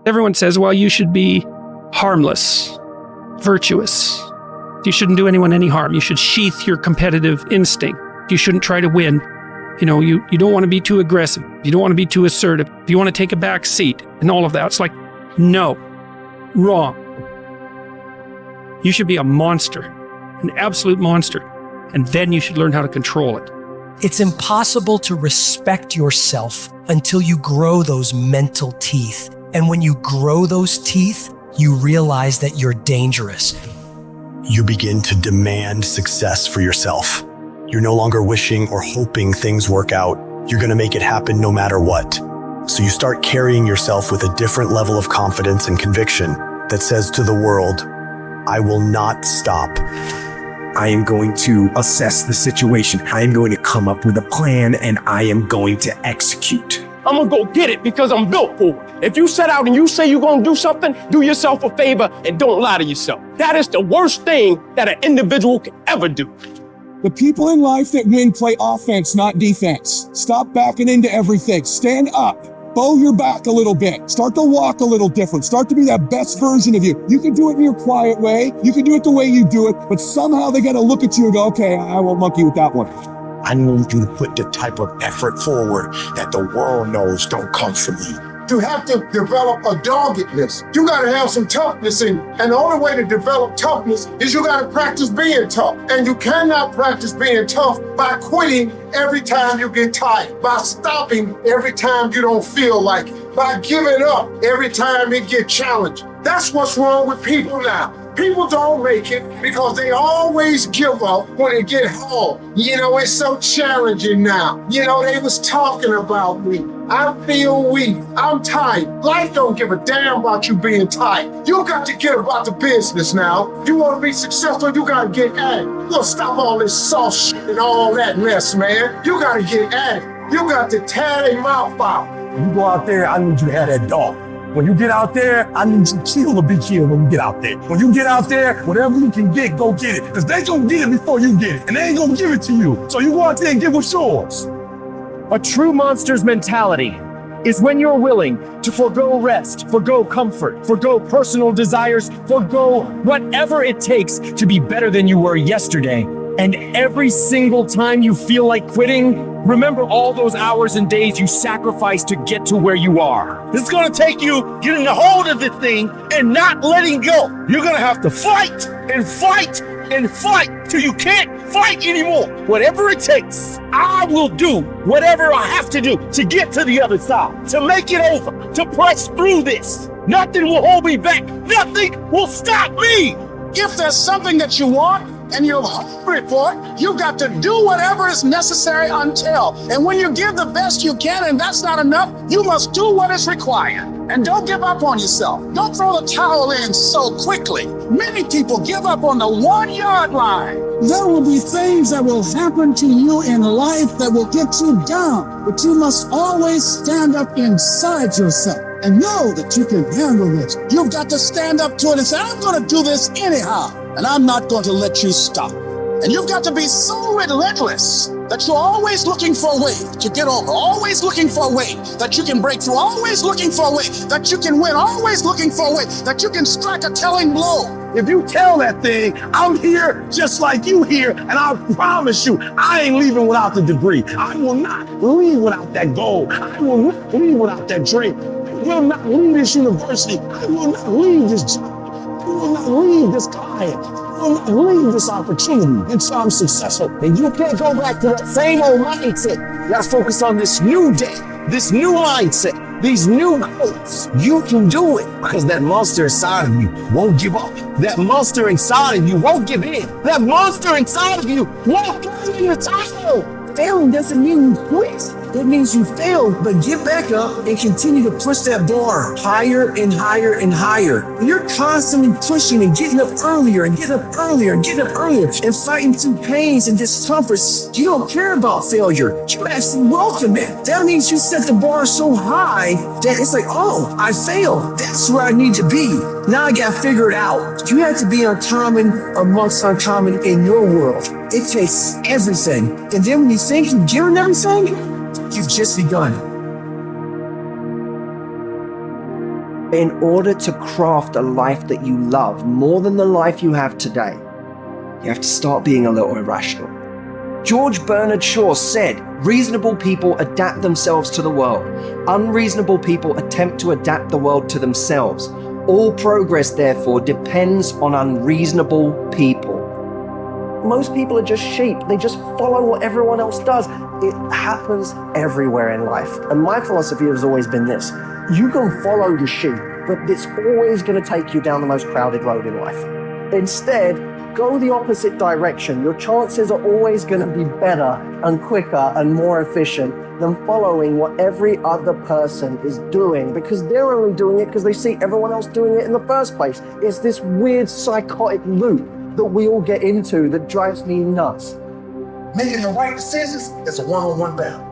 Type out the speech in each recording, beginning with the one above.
Everyone says, well, you should be harmless, virtuous. You shouldn't do anyone any harm. You should sheath your competitive instinct. You shouldn't try to win. You know, you don't want to be too aggressive. You don't want to be too assertive. You want to take a back seat and all of that. It's like, no, wrong. You should be a monster, an absolute monster. And then you should learn how to control it. It's impossible to respect yourself until you grow those mental teeth. And when you grow those teeth, you realize that you're dangerous. You begin to demand success for yourself. You're no longer wishing or hoping things work out. You're going to make it happen no matter what. So you start carrying yourself with a different level of confidence and conviction that says to the world, I will not stop. I am going to assess the situation. I am going to come up with a plan, and I am going to execute. I'm gonna go get it because I'm built for it. If you set out and you say you're gonna do something, do yourself a favor and don't lie to yourself. That is the worst thing that an individual can ever do. The people in life that win play offense, not defense. Stop backing into everything. Stand up. Bow your back a little bit. Start to walk a little different. Start to be that best version of you. You can do it in your quiet way. You can do it the way you do it, but somehow they gotta look at you and go, okay, I won't monkey with that one. I need you to put the type of effort forward that the world knows don't come from you. You have to develop a doggedness. You gotta have some toughness in you. And the only way to develop toughness is you gotta practice being tough. And you cannot practice being tough by quitting every time you get tired, by stopping every time you don't feel like it, by giving up every time it gets challenged. That's what's wrong with people now. People don't make it because they always give up when it get hard. You know, it's so challenging now. You know, they was talking about me. I feel weak. I'm tired. Life don't give a damn about you being tired. You got to get about the business now. You want to be successful, you got to get at it. You got to stop all this soft shit and all that mess, man. You got to get at it. You got to tear their mouth out. When you go out there, I need you to have that dog. When you get out there, I need you to kill the big kill when you get out there. When you get out there, whatever you can get, go get it. Because they gonna get it before you get it. And they ain't gonna give it to you. So you go out there and get what's yours. A true monster's mentality is when you're willing to forgo rest, forgo comfort, forgo personal desires, forgo whatever it takes to be better than you were yesterday. And every single time you feel like quitting, remember all those hours and days you sacrificed to get to where you are. It's gonna take you getting a hold of this thing and not letting go. You're gonna have to fight and fight and fight till you can't fight anymore. Whatever it takes, I will do whatever I have to do to get to the other side, to make it over, to press through this. Nothing will hold me back. Nothing will stop me. If there's something that you want, and you're hungry for it, you got to do whatever is necessary until. And when you give the best you can and that's not enough, you must do what is required. And don't give up on yourself. Don't throw the towel in so quickly. Many people give up on the 1 yard line. There will be things that will happen to you in life that will get you down, but you must always stand up inside yourself and know that you can handle this. You've got to stand up to it and say, I'm going to do this anyhow. And I'm not going to let you stop. And you've got to be so relentless that you're always looking for a way to get over, always looking for a way that you can break through, always looking for a way that you can win, always looking for a way that you can strike a telling blow. If you tell that thing, I'm here just like you here, and I promise you, I ain't leaving without the degree. I will not leave without that goal. I will not leave without that dream. I will not leave this university. I will not leave this job. I will not leave this client. I will not leave this opportunity until I'm successful. And you can't go back to that same old mindset. You gotta focus on this new day, this new mindset, these new goals. You can do it because that monster inside of you won't give up. That monster inside of you won't give in. That monster inside of you won't throw in the towel. Failing doesn't mean you quit. It means you failed, but get back up and continue to push that bar higher and higher and higher. When you're constantly pushing and getting up earlier and getting up earlier and getting up earlier and fighting through pains and discomforts, you don't care about failure. You actually welcome it. That means you set the bar so high that it's like, oh, I failed. That's where I need to be. Now I got to figure it out. You have to be uncommon amongst uncommon in your world. It takes everything. And then when you think you've given everything, you've just begun. In order to craft a life that you love more than the life you have today, you have to start being a little irrational. George Bernard Shaw said, reasonable people adapt themselves to the world. Unreasonable people attempt to adapt the world to themselves. All progress, therefore, depends on unreasonable people. Most people are just sheep. They just follow what everyone else does. It happens everywhere in life. And my philosophy has always been this. You can follow the sheep, but it's always going to take you down the most crowded road in life. Instead, go the opposite direction. Your chances are always going to be better and quicker and more efficient than following what every other person is doing, because they're only doing it because they see everyone else doing it in the first place. It's this weird psychotic loop that we all get into that drives me nuts. Making the right decisions is a one-on-one battle.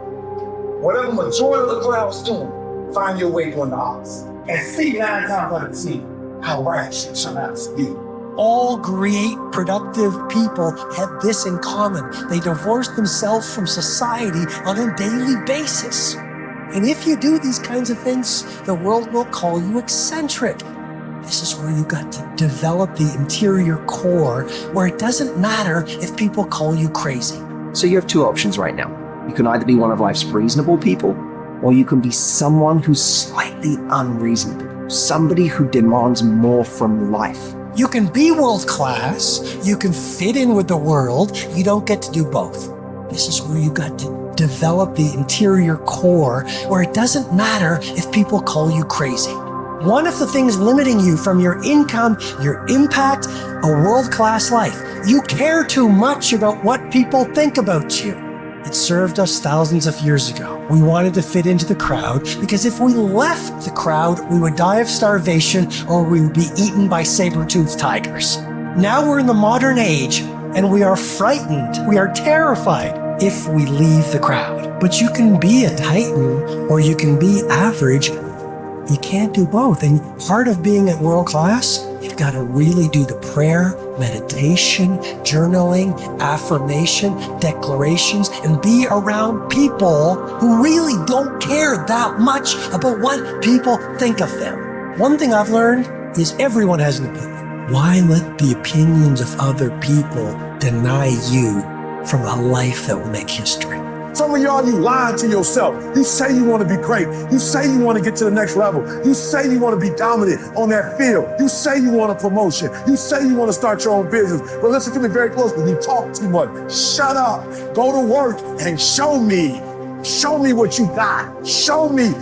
Whatever majority of the crowd is doing, find your way on the odds. And see 9 times out of 10 how right you turn out to be. All great, productive people have this in common. They divorce themselves from society on a daily basis. And if you do these kinds of things, the world will call you eccentric. This is where you got to develop the interior core, where it doesn't matter if people call you crazy. So you have two options right now. You can either be one of life's reasonable people, or you can be someone who's slightly unreasonable, somebody who demands more from life. You can be world class, you can fit in with the world, you don't get to do both. This is where you got to develop the interior core, where it doesn't matter if people call you crazy. One of the things limiting you from your income, your impact, a world-class life. You care too much about what people think about you. It served us thousands of years ago. We wanted to fit into the crowd because if we left the crowd, we would die of starvation or we would be eaten by saber-toothed tigers. Now we're in the modern age and we are frightened. We are terrified if we leave the crowd. But you can be a titan or you can be average. You can't do both. And part of being at world class, you've got to really do the prayer, meditation, journaling, affirmation, declarations, and be around people who really don't care that much about what people think of them. One thing I've learned is everyone has an opinion. Why let the opinions of other people deny you from a life that will make history? Some of y'all, you lying to yourself. You say you want to be great. You say you want to get to the next level. You say you want to be dominant on that field. You say you want a promotion. You say you want to start your own business. But listen to me very closely. You talk too much. Shut up. Go to work and show me. Show me what you got. Show me.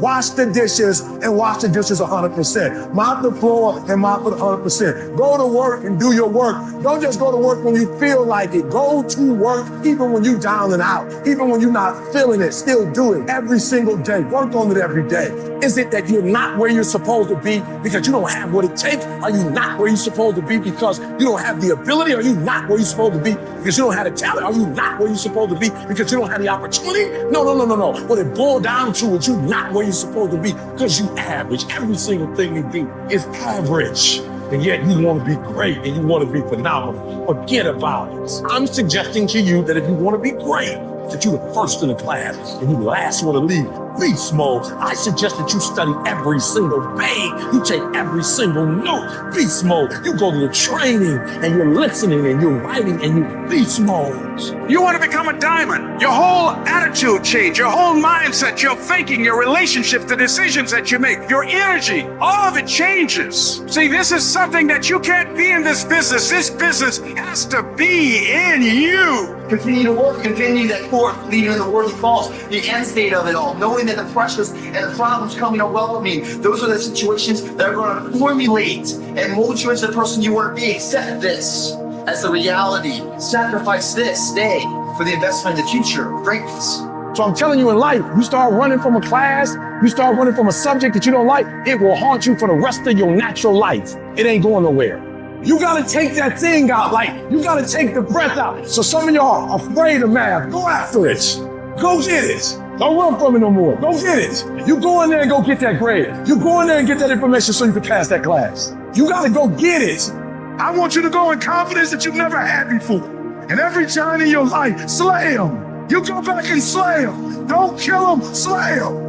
Wash the dishes and wash the dishes 100%. Mop the floor and mop it 100%. Go to work and do your work. Don't just go to work when you feel like it. Go to work even when you're down and out. Even when you're not feeling it, still do it every single day. Work on it every day. Is it that you're not where you're supposed to be because you don't have what it takes? Are you not where you're supposed to be because you don't have the ability? Are you not where you're supposed to be because you don't have the talent? Are you not where you're supposed to be because you don't have the opportunity? No. What it boiled down to is you're not where you're supposed to be because you average. Every single thing you do is average. And yet you want to be great and you want to be phenomenal. Forget about it. I'm suggesting to you that if you want to be great, that you're the first in the class and you're the last one to leave. Beast mode. I suggest that you study every single day. You take every single note. Beast mode. You go to the training and you're listening and you're writing and you're beast mode. You want to become a diamond. Your whole attitude change, your whole mindset, your thinking, your relationship, the decisions that you make, your energy, all of it changes. See, this is something that you can't be in this business. This business has to be in you. Continue to work, continue that forth, leading in the worthy calls, the end state of it all, knowing that the pressures and the problems coming are welcoming. Those are the situations that are going to formulate and mold you into the person you want to be. Accept this as the reality. Sacrifice this day for the investment in the future of greatness. So I'm telling you, in life, you start running from a class, you start running from a subject that you don't like, it will haunt you for the rest of your natural life. It ain't going nowhere. You gotta take that thing out, like you gotta take the breath out. So some of y'all are afraid of math. Go after it. Go get it. Don't run from it no more. Go get it. You go in there and go get that grade. You go in there and get that information so you can pass that class. You gotta go get it. I want you to go in confidence that you've never had before. And every time in your life, slay them. You go back and slay them. Don't kill them, slay them.